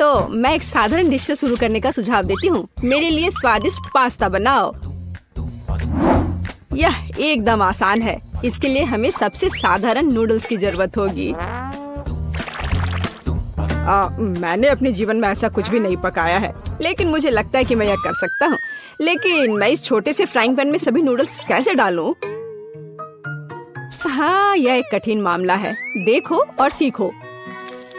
तो मैं एक साधारण डिश से शुरू करने का सुझाव देती हूँ। मेरे लिए स्वादिष्ट पास्ता बनाओ। यह एकदम आसान है। इसके लिए हमें सबसे साधारण नूडल्स की जरूरत होगी। मैंने अपने जीवन में ऐसा कुछ भी नहीं पकाया है, लेकिन मुझे लगता है कि मैं यह कर सकता हूँ। लेकिन मैं इस छोटे से फ्राइंग पैन में सभी नूडल्स कैसे डालूं? हाँ, यह एक कठिन मामला है। देखो और सीखो।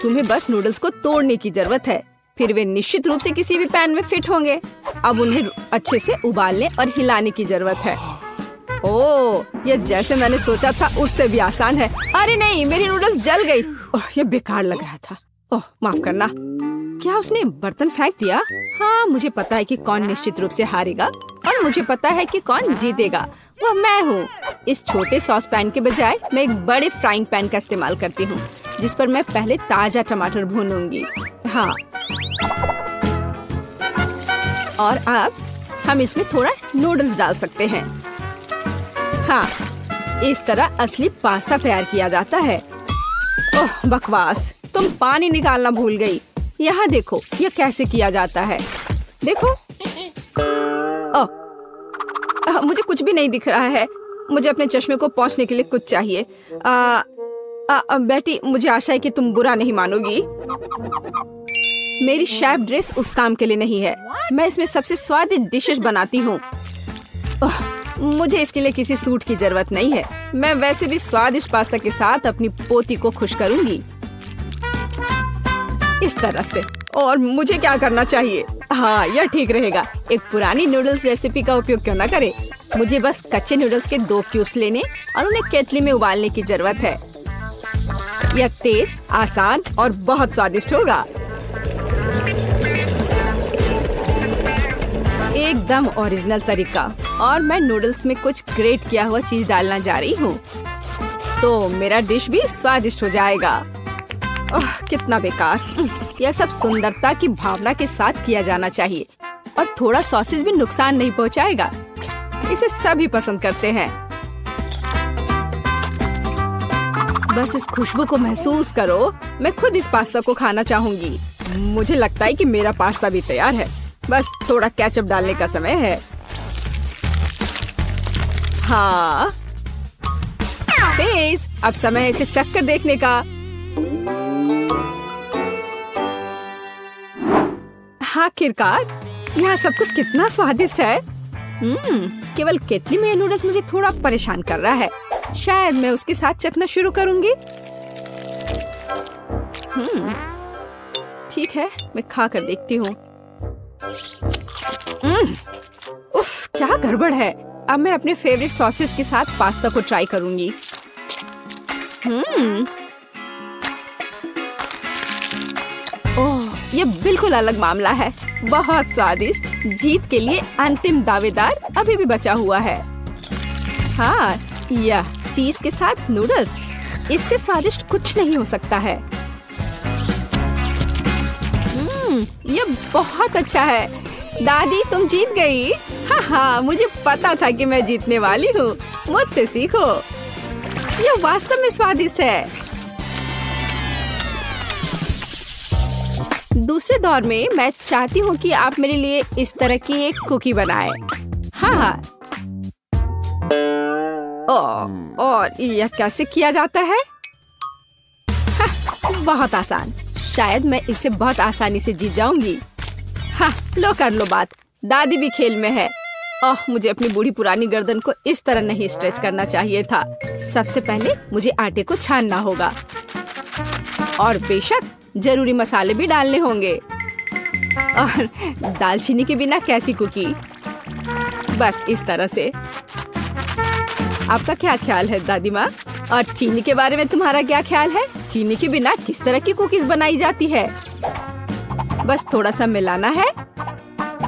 तुम्हें बस नूडल्स को तोड़ने की जरूरत है, फिर वे निश्चित रूप से किसी भी पैन में फिट होंगे। अब उन्हें अच्छे से उबालने और हिलाने की जरूरत है। ओह, यह जैसे मैंने सोचा था उससे भी आसान है। अरे नहीं, मेरी नूडल्स जल गई। ओह, यह बेकार लग रहा था। ओह, माफ करना। क्या उसने बर्तन फेंक दिया? हाँ, मुझे पता है कि कौन निश्चित रूप से हारेगा और मुझे पता है कि कौन जीतेगा। वह मैं हूँ। इस छोटे सॉस पैन के बजाय मैं एक बड़े फ्राइंग पैन का इस्तेमाल करती हूँ, जिस पर मैं पहले ताजा टमाटर भूनूंगी। हाँ, और अब हम इसमें थोड़ा नूडल्स डाल सकते हैं। हाँ, इस तरह असली पास्ता तैयार किया जाता है। ओह बकवास, तुम पानी निकालना भूल गई। यहाँ देखो, यह कैसे किया जाता है। देखो। ओह, मुझे कुछ भी नहीं दिख रहा है। मुझे अपने चश्मे को पोंछने के लिए कुछ चाहिए। बेटी, मुझे आशा है कि तुम बुरा नहीं मानोगी। मेरी शेफ ड्रेस उस काम के लिए नहीं है। मैं इसमें सबसे स्वादिष्ट डिशेस बनाती हूँ। मुझे इसके लिए किसी सूट की जरूरत नहीं है। मैं वैसे भी स्वादिष्ट पास्ता के साथ अपनी पोती को खुश करूंगी, इस तरह से। और मुझे क्या करना चाहिए? हाँ, यह ठीक रहेगा। एक पुरानी नूडल्स रेसिपी का उपयोग क्यों न करें। मुझे बस कच्चे नूडल्स के 2 क्यूब्स लेने और उन्हें केतली में उबालने की जरूरत है। यह तेज, आसान और बहुत स्वादिष्ट होगा। एकदम ओरिजिनल तरीका। और मैं नूडल्स में कुछ ग्रेट किया हुआ चीज डालना जा रही हूँ, तो मेरा डिश भी स्वादिष्ट हो जाएगा। ओह, कितना बेकार। यह सब सुंदरता की भावना के साथ किया जाना चाहिए, और थोड़ा सॉसेज भी नुकसान नहीं पहुँचाएगा। इसे सभी पसंद करते हैं। बस इस खुशबू को महसूस करो। मैं खुद इस पास्ता को खाना चाहूंगी। मुझे लगता है कि मेरा पास्ता भी तैयार है। बस थोड़ा केचप डालने का समय है। हाँ, तेज। अब समय है इसे चखकर देखने का। आखिरकार, यहाँ सब कुछ कितना स्वादिष्ट है। केवल केतली में नूडल्स मुझे थोड़ा परेशान कर रहा है। शायद मैं उसके साथ चखना शुरू करूंगी। ठीक है, मैं खा कर देखती हूँ। उफ, क्या गड़बड़ है। अब मैं अपने फेवरेट सॉसेस के साथ पास्ता को ट्राई करूंगी। ओह, ये बिल्कुल अलग मामला है। बहुत स्वादिष्ट। जीत के लिए अंतिम दावेदार अभी भी बचा हुआ है। हाँ, यह चीज के साथ नूडल्स, इससे स्वादिष्ट कुछ नहीं हो सकता है। यह बहुत अच्छा है। दादी, तुम जीत गई। हाँ, मुझे पता था कि मैं जीतने वाली हूँ। मुझसे सीखो। यह वास्तव में स्वादिष्ट है। दूसरे दौर में मैं चाहती हूँ कि आप मेरे लिए इस तरह की एक कुकी बनाएं। हाँ। और यह कैसे किया जाता है? बहुत आसान। शायद मैं इससे बहुत आसानी से जीत जाऊंगी। हाँ, लो कर लो बात। दादी भी खेल में है। ओह, मुझे अपनी बूढ़ी पुरानी गर्दन को इस तरह नहीं स्ट्रेच करना चाहिए था। सबसे पहले मुझे आटे को छानना होगा, और बेशक जरूरी मसाले भी डालने होंगे। और दालचीनी के बिना कैसी कुकी? बस इस तरह से। आपका क्या ख्याल है दादी माँ? और चीनी के बारे में तुम्हारा क्या ख्याल है? चीनी के बिना किस तरह की कुकीज बनाई जाती है? बस थोड़ा सा मिलाना है,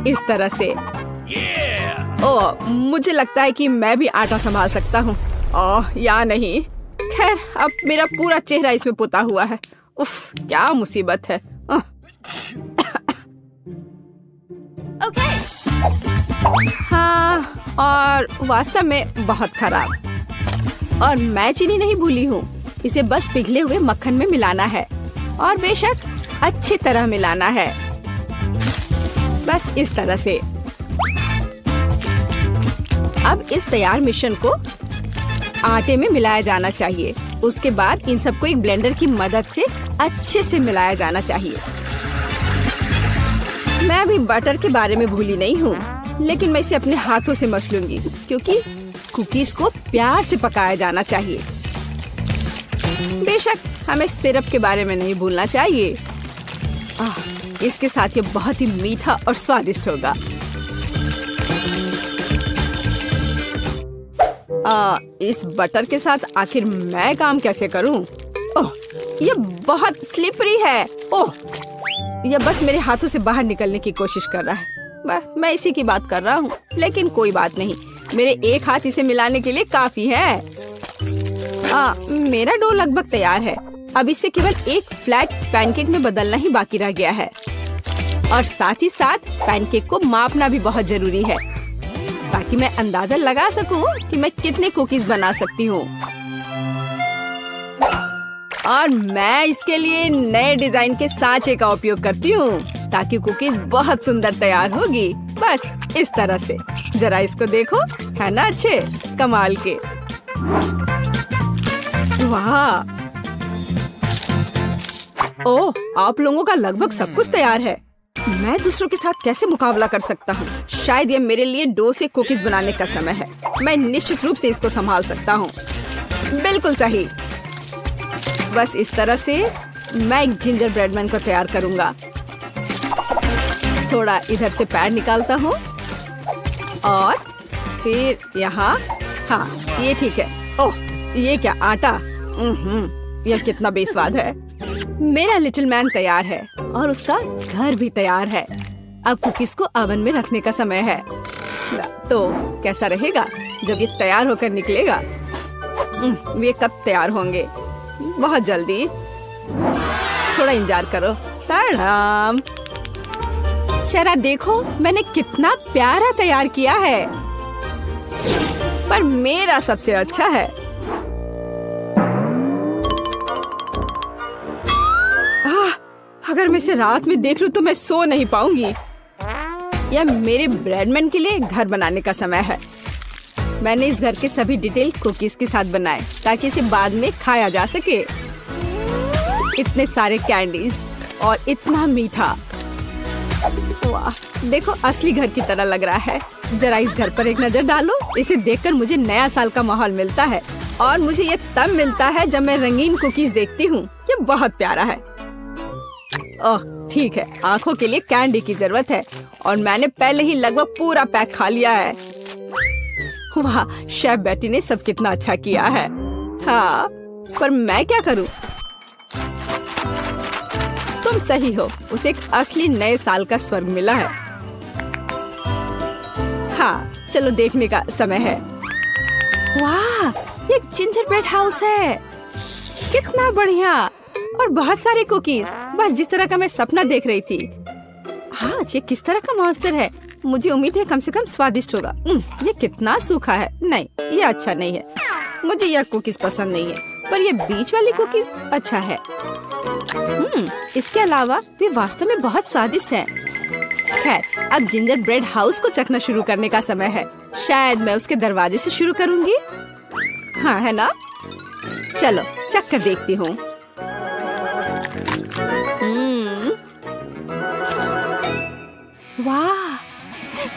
इस तरह से। ओह, मुझे लगता है कि मैं भी आटा संभाल सकता हूँ। ओह, या नहीं। खैर, अब मेरा पूरा चेहरा इसमें पुता हुआ है। उफ, क्या मुसीबत है। हाँ, और वास्तव में बहुत खराब। और मैं चीनी नहीं भूली हूँ। इसे बस पिघले हुए मक्खन में मिलाना है। और बेशक अच्छी तरह मिलाना है, बस इस तरह से। अब इस तैयार मिश्रण को आटे में मिलाया जाना चाहिए। उसके बाद इन सबको एक ब्लेंडर की मदद से अच्छे से मिलाया जाना चाहिए। मैं अभी बटर के बारे में भूली नहीं हूँ, लेकिन मैं इसे अपने हाथों से मस लूंगी क्योंकि कुकीज को प्यार से पकाया जाना चाहिए। बेशक हमें सिरप के बारे में नहीं भूलना चाहिए। इसके साथ ये बहुत ही मीठा और स्वादिष्ट होगा। इस बटर के साथ आखिर मैं काम कैसे करूं? ओह, ये बहुत स्लिपरी है। ओह, ये बस मेरे हाथों से बाहर निकलने की कोशिश कर रहा है। मैं इसी की बात कर रहा हूँ, लेकिन कोई बात नहीं, मेरे एक हाथ इसे मिलाने के लिए काफी है। मेरा डो लगभग तैयार है। अब इसे केवल एक फ्लैट पैनकेक में बदलना ही बाकी रह गया है, और साथ ही साथ पैनकेक को मापना भी बहुत जरूरी है ताकि मैं अंदाजा लगा सकूं कि मैं कितने कुकीज बना सकती हूँ। और मैं इसके लिए नए डिजाइन के सांचे का उपयोग करती हूँ ताकि कुकीज बहुत सुंदर तैयार होगी। बस इस तरह से। जरा इसको देखो, है ना अच्छे कमाल के? वाह! ओह, आप लोगों का लगभग सब कुछ तैयार है। मैं दूसरों के साथ कैसे मुकाबला कर सकता हूँ? शायद ये मेरे लिए डो से कुकीज बनाने का समय है। मैं निश्चित रूप से इसको संभाल सकता हूँ। बिल्कुल सही। बस इस तरह से मैं एक जिंजर ब्रेड मैन को तैयार करूँगा। थोड़ा इधर से पैर निकालता हूँ और फिर यहाँ। हाँ, ये ठीक है। ओह, ये क्या आटा? यह कितना बेस्वाद है। मेरा लिटिल मैन तैयार है और उसका घर भी तैयार है। अब कुकीज को ओवन में रखने का समय है। तो कैसा रहेगा जब ये तैयार होकर निकलेगा? ये कब तैयार होंगे? बहुत जल्दी। थोड़ा इंतजार करो। सलाम। जरा देखो, मैंने कितना प्यारा तैयार किया है, पर मेरा सबसे अच्छा है। अगर मैं इसे रात में देख लूं तो मैं सो नहीं पाऊंगी। यह मेरे ब्रेडमैन के लिए घर बनाने का समय है। मैंने इस घर के सभी डिटेल कुकीज के साथ बनाए ताकि इसे बाद में खाया जा सके। इतने सारे कैंडीज और इतना मीठा। वाह, देखो असली घर की तरह लग रहा है। जरा इस घर पर एक नजर डालो। इसे देखकर मुझे नया साल का माहौल मिलता है, और मुझे ये तब मिलता है जब मैं रंगीन कुकीज देखती हूँ। ये बहुत प्यारा है। ओह, ठीक है, आंखों के लिए कैंडी की जरूरत है, और मैंने पहले ही लगभग पूरा पैक खा लिया है। वाह, शेफ बेटी ने सब कितना अच्छा किया है। हाँ, पर मैं क्या करूं? तुम सही हो, उसे एक असली नए साल का स्वर्ग मिला है। हाँ, चलो देखने का समय है। वाह, ये एक जिंजर ब्रेड हाउस है। कितना बढ़िया, और बहुत सारे कुकीज, बस जिस तरह का मैं सपना देख रही थी। हाँ, ये किस तरह का मॉन्स्टर है? मुझे उम्मीद है कम से कम स्वादिष्ट होगा। ये कितना सूखा है। नहीं, ये अच्छा नहीं है। मुझे यह कुकीज पसंद नहीं है, पर ये बीच वाली कुकीज अच्छा है। इसके अलावा वे वास्तव में बहुत स्वादिष्ट हैं। खैर, अब जिंजर ब्रेड हाउस को चखना शुरू करने का समय है। शायद मैं उसके दरवाजे से शुरू करूंगी। हाँ, है ना? चलो चख कर देखती हूँ। वाह,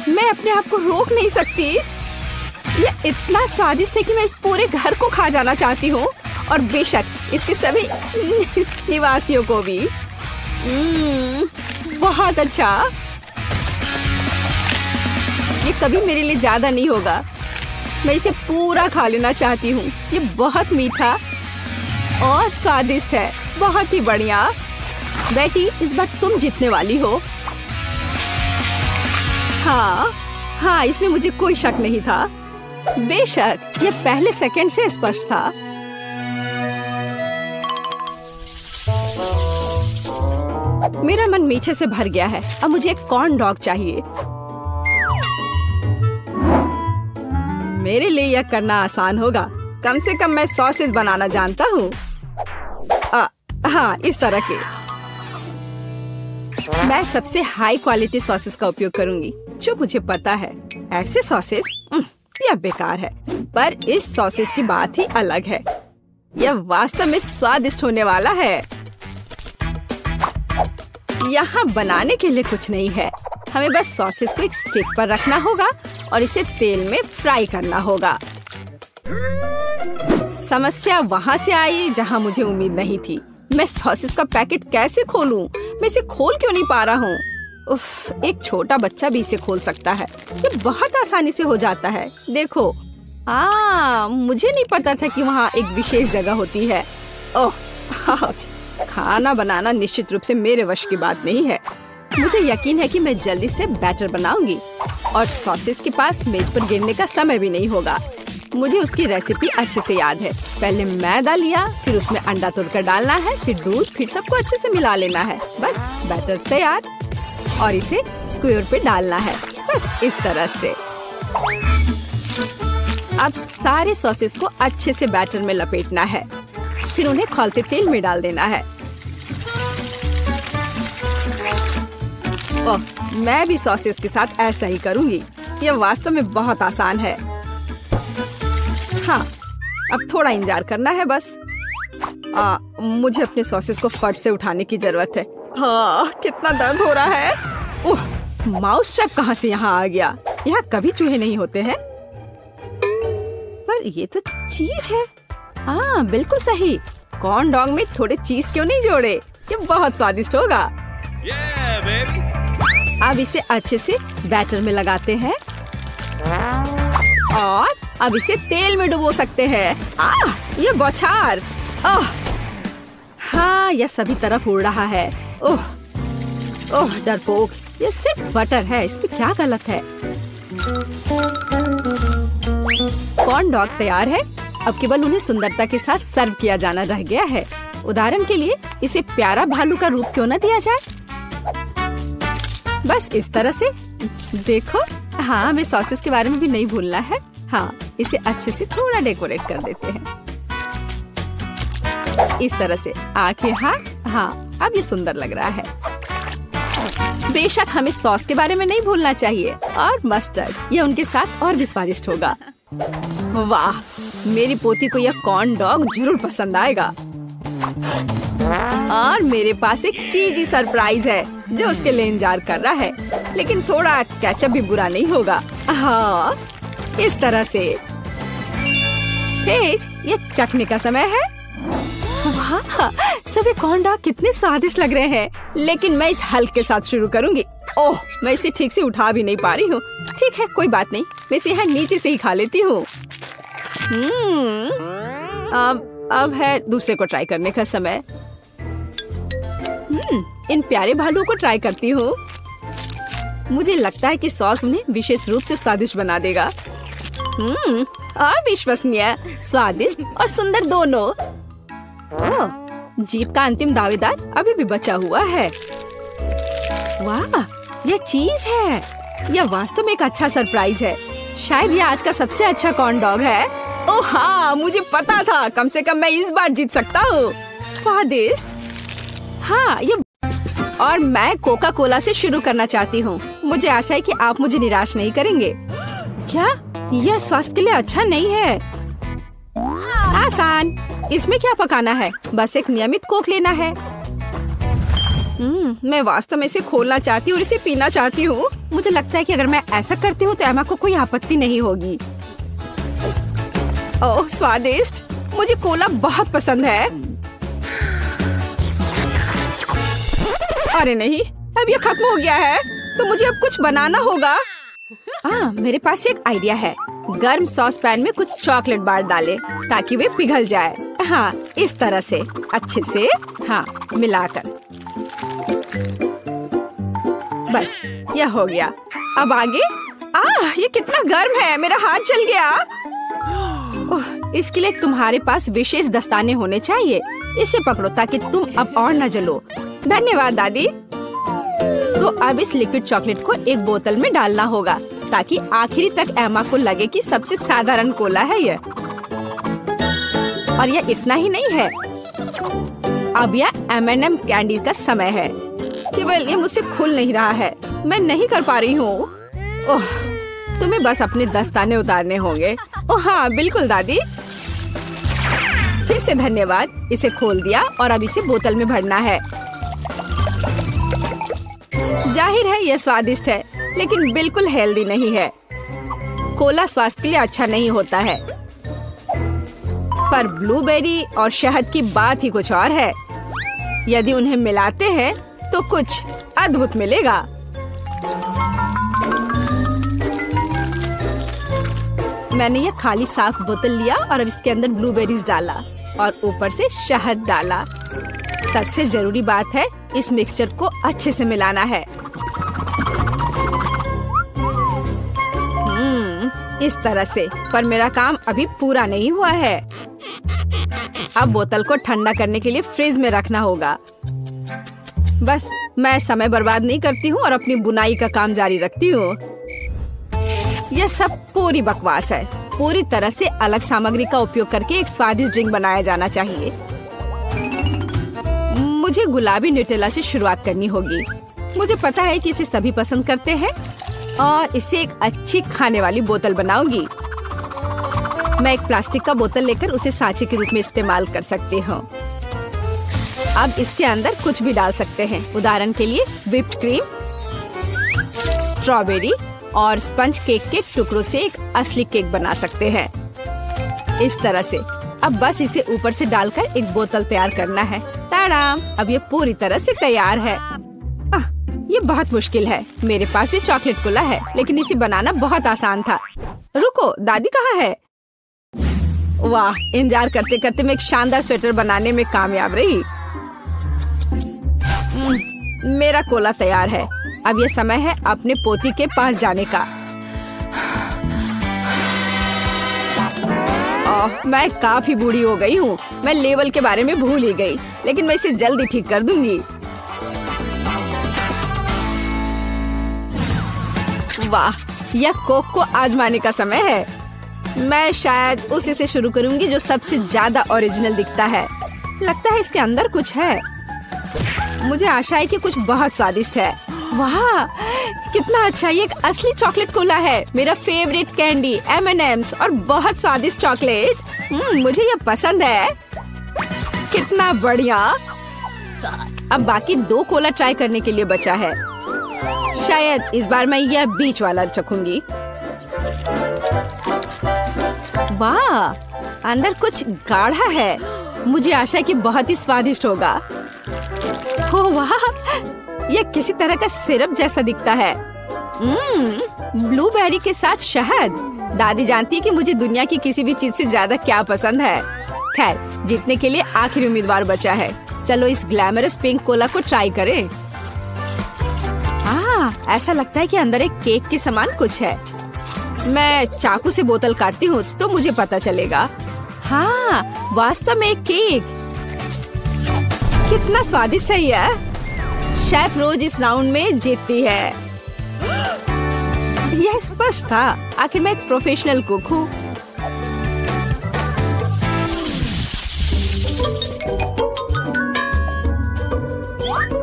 मैं अपने आप को रोक नहीं सकती। ये इतना स्वादिष्ट है कि मैं इस पूरे घर को खा जाना चाहती हूँ, और बेशक इसके सभी निवासियों को भी। बहुत अच्छा। ये कभी मेरे लिए ज्यादा नहीं होगा। मैं इसे पूरा खा लेना चाहती हूँ। ये बहुत मीठा और स्वादिष्ट है। बहुत ही बढ़िया। बेटी, इस बार तुम जीतने वाली हो। हाँ, इसमें मुझे कोई शक नहीं था। बेशक ये पहले सेकंड से स्पष्ट था। मेरा मन मीठे से भर गया है। अब मुझे एक कॉर्न डॉग चाहिए। मेरे लिए यह करना आसान होगा। कम से कम मैं सॉसेज बनाना जानता हूँ। हाँ, इस तरह के। मैं सबसे हाई क्वालिटी सॉसेस का उपयोग करूंगी जो मुझे पता है। ऐसे सॉसेस यह बेकार है, पर इस सॉसेस की बात ही अलग है। यह वास्तव में स्वादिष्ट होने वाला है। यहाँ बनाने के लिए कुछ नहीं है, हमें बस सॉसेस को एक स्टिक पर रखना होगा और इसे तेल में फ्राई करना होगा। समस्या वहाँ से आई जहाँ मुझे उम्मीद नहीं थी। मैं सॉसेस का पैकेट कैसे खोलूं? मैं इसे खोल क्यों नहीं पा रहा हूँ? उफ, एक छोटा बच्चा भी इसे खोल सकता है। ये बहुत आसानी से हो जाता है। देखो, मुझे नहीं पता था कि वहाँ एक विशेष जगह होती है। ओह, खाना बनाना निश्चित रूप से मेरे वश की बात नहीं है। मुझे यकीन है कि मैं जल्दी से बैटर बनाऊंगी और सॉसेस के पास मेज पर गिरने का समय भी नहीं होगा। मुझे उसकी रेसिपी अच्छे से याद है। पहले मैदा लिया, फिर उसमें अंडा तोड़कर डालना है, फिर दूध, फिर सबको अच्छे से मिला लेना है। बस बैटर तैयार और इसे स्क्वायर पे डालना है, बस इस तरह से। अब सारे सॉसेस को अच्छे से बैटर में लपेटना है, फिर उन्हें खौलते तेल में डाल देना है। ओह, मैं भी सॉसेस के साथ ऐसा ही करूंगी। यह वास्तव में बहुत आसान है। हाँ, अब थोड़ा इंतजार करना है बस। मुझे अपने सॉसेस को फर्श से उठाने की जरूरत है। हाँ, कितना दर्द हो रहा है। ओह, माउस ट्रैप कहाँ से यहाँ आ गया? यहाँ कभी चूहे नहीं होते हैं। पर ये तो चीज है। हाँ, बिल्कुल सही। कॉर्न डॉग में थोड़े चीज क्यों नहीं जोड़े? ये बहुत स्वादिष्ट होगा। अब इसे अच्छे से बैटर में लगाते हैं और अब इसे तेल में डुबो सकते हैं। ये बौछार। हाँ, यह सभी तरफ उड़ रहा है। ओह, ओह डरपोक, ये सिर्फ बटर है, इसमें क्या गलत है? कॉर्न डॉग तैयार है। अब केवल उन्हें सुंदरता के साथ सर्व किया जाना रह गया है। उदाहरण के लिए इसे प्यारा भालू का रूप क्यों न दिया जाए? बस इस तरह से। देखो, हाँ, हमें सॉसेस के बारे में भी नहीं भूलना है। हाँ, इसे अच्छे से थोड़ा डेकोरेट कर देते हैं इस तरह से। आंखें, हाँ, अब ये सुंदर लग रहा है। बेशक हमें सॉस के बारे में नहीं भूलना चाहिए और मस्टर्ड, ये उनके साथ और भी स्वादिष्ट होगा। वाह, मेरी पोती को यह कॉर्न डॉग जरूर पसंद आएगा। और मेरे पास एक चीजी सरप्राइज है जो उसके लिए इंतजार कर रहा है, लेकिन थोड़ा केचप भी बुरा नहीं होगा। हाँ, इस तरह से। पेज, ये चखने का समय है। वाह, सभी कॉर्न डॉग कितने स्वादिष्ट लग रहे हैं, लेकिन मैं इस हल्क के साथ शुरू करूंगी। ओह, मैं इसे ठीक से उठा भी नहीं पा रही हूँ। ठीक है, कोई बात नहीं, मैं इसे यहाँ नीचे से ही खा लेती हूँ। अब है दूसरे को ट्राई करने का समय। इन प्यारे भालू को ट्राई करती हूँ। मुझे लगता है कि सॉस उन्हें विशेष रूप से स्वादिष्ट बना देगा। अविश्वसनीय, स्वादिष्ट और सुंदर दोनों। ओह, जीत का अंतिम दावेदार अभी भी बचा हुआ है। वाह, यह चीज है। यह वास्तव में एक अच्छा सरप्राइज है। शायद यह आज का सबसे अच्छा कॉर्न डॉग है। ओह हाँ, मुझे पता था। कम से कम मैं इस बार जीत सकता हूँ। स्वादिष्ट। हाँ, ये और मैं कोका कोला से शुरू करना चाहती हूँ। मुझे आशा है कि आप मुझे निराश नहीं करेंगे। क्या यह स्वास्थ्य के लिए अच्छा नहीं है? आसान। इसमें क्या पकाना है? बस एक नियमित कोक लेना है। मैं वास्तव में इसे खोलना चाहती हूँ और इसे पीना चाहती हूँ। मुझे लगता है कि अगर मैं ऐसा करती हूँ तो एमा को कोई आपत्ति नहीं होगी। ओह, स्वादिष्ट। मुझे कोला बहुत पसंद है। अरे नहीं, अब ये खत्म हो गया है, तो मुझे अब कुछ बनाना होगा। मेरे पास एक आइडिया है। गर्म सॉस पैन में कुछ चॉकलेट बार डालें ताकि वे पिघल जाए। हाँ, इस तरह से अच्छे से मिलाकर। बस यह हो गया। अब आगे। ये कितना गर्म है, मेरा हाथ जल गया। इसके लिए तुम्हारे पास विशेष दस्ताने होने चाहिए। इसे पकड़ो ताकि तुम अब और न जलो। धन्यवाद दादी। तो अब इस लिक्विड चॉकलेट को एक बोतल में डालना होगा ताकि आखिरी तक एमा को लगे कि सबसे साधारण कोला है यह। और यह इतना ही नहीं है, अब यह M&M कैंडी का समय है। केवल ये मुझसे खुल नहीं रहा है। मैं नहीं कर पा रही हूँ। ओह, तुम्हें बस अपने दस्ताने उतारने होंगे। ओह हाँ बिल्कुल दादी। फिर से धन्यवाद। इसे खोल दिया और अब इसे बोतल में भरना है। जाहिर है यह स्वादिष्ट है, लेकिन बिल्कुल हेल्दी नहीं है। कोला स्वास्थ्य के लिए अच्छा नहीं होता है, पर ब्लूबेरी और शहद की बात ही कुछ और है। यदि उन्हें मिलाते हैं तो कुछ अद्भुत मिलेगा। मैंने यह खाली साफ बोतल लिया और अब इसके अंदर ब्लूबेरीज डाला और ऊपर से शहद डाला। सबसे जरूरी बात है इस मिक्सचर को अच्छे से मिलाना है। इस तरह से। पर मेरा काम अभी पूरा नहीं हुआ है। अब बोतल को ठंडा करने के लिए फ्रिज में रखना होगा। बस मैं समय बर्बाद नहीं करती हूँ और अपनी बुनाई का काम जारी रखती हूँ। यह सब पूरी बकवास है। पूरी तरह से अलग सामग्री का उपयोग करके एक स्वादिष्ट ड्रिंक बनाया जाना चाहिए। मुझे गुलाबी न्यूटेला से शुरुआत करनी होगी। मुझे पता है कि इसे सभी पसंद करते हैं और इसे एक अच्छी खाने वाली बोतल बनाऊंगी। मैं एक प्लास्टिक का बोतल लेकर उसे सांचे के रूप में इस्तेमाल कर सकती हूँ। अब इसके अंदर कुछ भी डाल सकते हैं। उदाहरण के लिए व्हिप्ड क्रीम, स्ट्रॉबेरी और स्पंज केक के टुकड़ों से एक असली केक बना सकते हैं। इस तरह से। अब बस इसे ऊपर से डालकर एक बोतल तैयार करना है। ताराम! अब ये पूरी तरह से तैयार है। ये बहुत मुश्किल है। मेरे पास भी चॉकलेट कोला है, लेकिन इसे बनाना बहुत आसान था। रुको, दादी कहाँ है? वाह, इंतजार करते करते मैं एक शानदार स्वेटर बनाने में कामयाब रही। मेरा कोला तैयार है। अब ये समय है अपने पोती के पास जाने का। मैं काफी बूढ़ी हो गई हूँ। मैं लेवल के बारे में भूल ही गई, लेकिन मैं इसे जल्दी ठीक कर दूंगी। वाह, यह कोक को आजमाने का समय है। मैं शायद उसी से शुरू करूंगी जो सबसे ज्यादा ओरिजिनल दिखता है। लगता है इसके अंदर कुछ है। मुझे आशा है कि कुछ बहुत स्वादिष्ट है। वाह, कितना अच्छा! ये एक असली चॉकलेट कोला है। मेरा फेवरेट कैंडी M&M's और बहुत स्वादिष्ट चॉकलेट। मुझे ये पसंद है। कितना बढ़िया! अब बाकी 2 कोला ट्राई करने के लिए बचा है। शायद इस बार मैं यह बीच वाला चखूंगी। वाह, अंदर कुछ गाढ़ा है। मुझे आशा है कि बहुत ही स्वादिष्ट होगा। ओह वाह, यह किसी तरह का सिरप जैसा दिखता है। ब्लूबेरी के साथ शहद। दादी जानती है कि मुझे दुनिया की किसी भी चीज से ज्यादा क्या पसंद है। खैर, जीतने के लिए आखिरी उम्मीदवार बचा है। चलो इस ग्लैमरस पिंक कोला को ट्राई करें। ऐसा लगता है कि अंदर एक केक के समान कुछ है। मैं चाकू से बोतल काटती हूँ तो मुझे पता चलेगा। हाँ, वास्तव में एक केक। कितना स्वादिष्ट है यह। शेफ रोज इस राउंड में जीतती है। यह स्पष्ट था। आखिर मैं एक प्रोफेशनल कुक हूँ।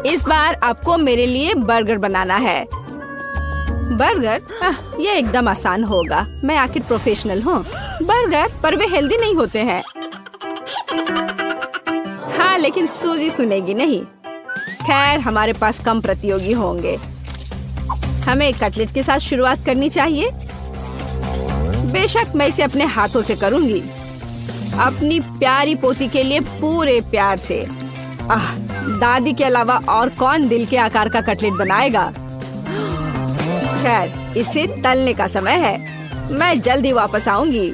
इस बार आपको मेरे लिए बर्गर बनाना है। बर्गर? यह एकदम आसान होगा। मैं आखिर प्रोफेशनल हूँ। बर्गर, पर वे हेल्दी नहीं होते हैं। हाँ, लेकिन सूजी सुनेगी नहीं। खैर, हमारे पास कम प्रतियोगी होंगे। हमें कटलेट के साथ शुरुआत करनी चाहिए। बेशक मैं इसे अपने हाथों से करूंगी, अपनी प्यारी पोती के लिए पूरे प्यार से। दादी के अलावा और कौन दिल के आकार का कटलेट बनाएगा। खैर, इसे तलने का समय है। मैं जल्दी वापस आऊंगी।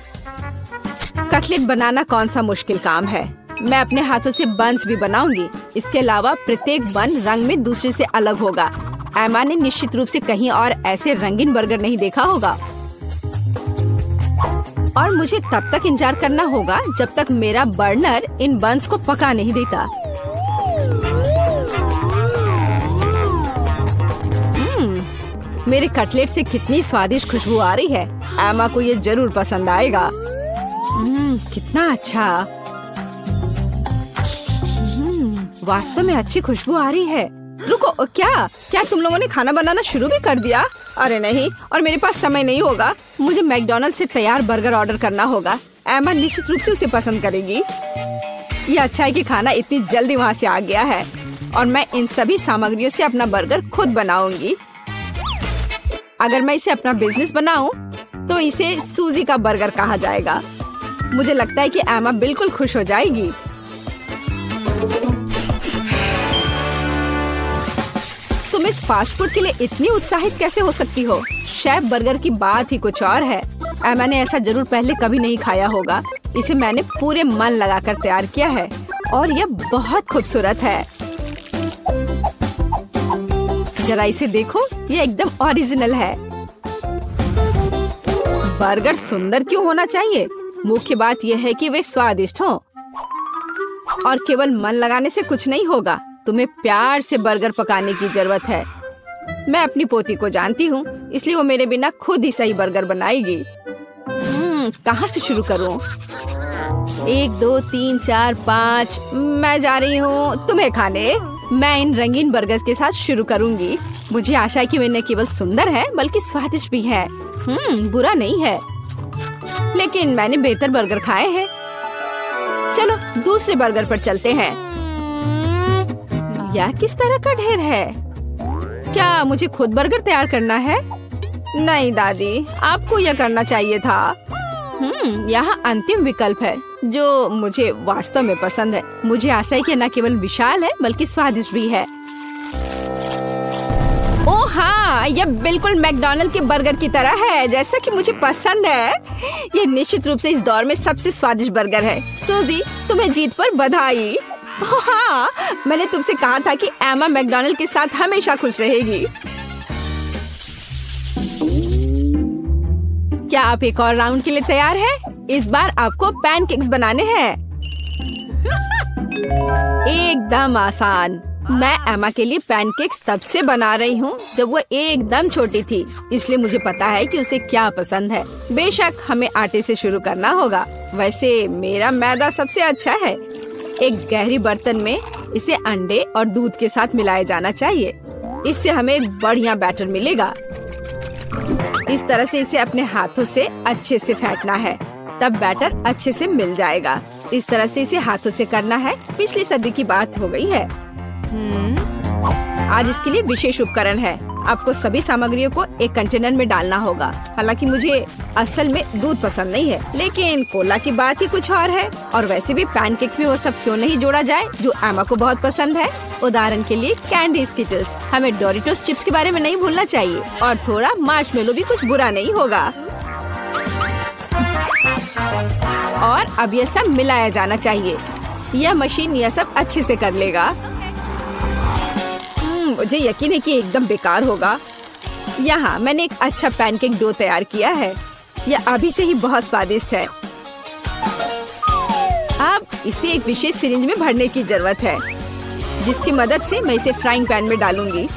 कटलेट बनाना कौन सा मुश्किल काम है। मैं अपने हाथों से बन्स भी बनाऊंगी। इसके अलावा प्रत्येक बन रंग में दूसरे से अलग होगा। एमा ने निश्चित रूप से कहीं और ऐसे रंगीन बर्गर नहीं देखा होगा। और मुझे तब तक इंतजार करना होगा जब तक मेरा बर्नर इन बन्स को पका नहीं देता। मेरे कटलेट से कितनी स्वादिष्ट खुशबू आ रही है। एमा को ये जरूर पसंद आएगा। कितना अच्छा। वास्तव में अच्छी खुशबू आ रही है। रुको, क्या तुम लोगों ने खाना बनाना शुरू भी कर दिया? अरे नहीं, और मेरे पास समय नहीं होगा। मुझे मैकडॉनल्ड से तैयार बर्गर ऑर्डर करना होगा। एमा निश्चित रूप से उसे पसंद करेगी। ये अच्छा है कि खाना इतनी जल्दी वहाँ से आ गया है और मैं इन सभी सामग्रियों से अपना बर्गर खुद बनाऊंगी। अगर मैं इसे अपना बिजनेस बनाऊं तो इसे सूजी का बर्गर कहा जाएगा। मुझे लगता है कि एमा बिल्कुल खुश हो जाएगी। तुम इस फास्ट फूड के लिए इतनी उत्साहित कैसे हो सकती हो? शेफ बर्गर की बात ही कुछ और है। एमा ने ऐसा जरूर पहले कभी नहीं खाया होगा। इसे मैंने पूरे मन लगाकर तैयार किया है और यह बहुत खूबसूरत है। जरा इसे देखो, ये एकदम ओरिजिनल है। बर्गर सुंदर क्यों होना चाहिए? मुख्य बात यह है कि वे स्वादिष्ट हों। और केवल मन लगाने से कुछ नहीं होगा, तुम्हें प्यार से बर्गर पकाने की जरूरत है। मैं अपनी पोती को जानती हूँ, इसलिए वो मेरे बिना खुद ही सही बर्गर बनाएगी। कहाँ से शुरू करूँ? 1 2 3 4 5 मैं जा रही हूँ तुम्हें खाने। मैं इन रंगीन बर्गर्स के साथ शुरू करूँगी। मुझे आशा है कि वे न केवल सुंदर है बल्कि स्वादिष्ट भी है। बुरा नहीं है, लेकिन मैंने बेहतर बर्गर खाए हैं। चलो दूसरे बर्गर पर चलते हैं। यह किस तरह का ढेर है? क्या मुझे खुद बर्गर तैयार करना है? नहीं दादी, आपको यह करना चाहिए था। यहाँ अंतिम विकल्प है जो मुझे वास्तव में पसंद है। मुझे आशा है कि न केवल विशाल है बल्कि स्वादिष्ट भी है। ओह हाँ, यह बिल्कुल मैकडॉनल्ड के बर्गर की तरह है, जैसा कि मुझे पसंद है। यह निश्चित रूप से इस दौर में सबसे स्वादिष्ट बर्गर है। सूजी, तुम्हें जीत पर बधाई। ओह हाँ, मैंने तुमसे कहा था कि एमा मैकडॉनल्ड के साथ हमेशा खुश रहेगी। क्या आप एक और राउंड के लिए तैयार हैं? इस बार आपको पैनकेक्स बनाने हैं। एकदम आसान। मैं एमा के लिए पैनकेक्स तब से बना रही हूँ जब वो एकदम छोटी थी, इसलिए मुझे पता है कि उसे क्या पसंद है। बेशक हमें आटे से शुरू करना होगा। वैसे मेरा मैदा सबसे अच्छा है। एक गहरी बर्तन में इसे अंडे और दूध के साथ मिलाया जाना चाहिए। इससे हमें एक बढ़िया बैटर मिलेगा। इस तरह से इसे अपने हाथों से अच्छे से फेंटना है, तब बैटर अच्छे से मिल जाएगा। इस तरह से इसे हाथों से करना है। पिछली सदी की बात हो गई है। आज इसके लिए विशेष उपकरण है। आपको सभी सामग्रियों को एक कंटेनर में डालना होगा। हालांकि मुझे असल में दूध पसंद नहीं है, लेकिन कोला की बात ही कुछ और है। और वैसे भी पैनकेक्स में वो सब क्यों नहीं जोड़ा जाए जो एमा को बहुत पसंद है। उदाहरण के लिए कैंडी स्किटल्स। हमें डोरिटोस चिप्स के बारे में नहीं भूलना चाहिए, और थोड़ा मार्शमेलो भी कुछ बुरा नहीं होगा। और अब यह सब मिलाया जाना चाहिए। यह मशीन यह सब अच्छे से कर लेगा। मुझे यकीन है कि एकदम बेकार होगा। यहाँ मैंने एक अच्छा पैनकेक डो तैयार किया है। यह अभी से ही बहुत स्वादिष्ट है। अब इसे एक विशेष सिरिंज में भरने की जरूरत है, जिसकी मदद से मैं इसे फ्राइंग पैन में डालूंगी।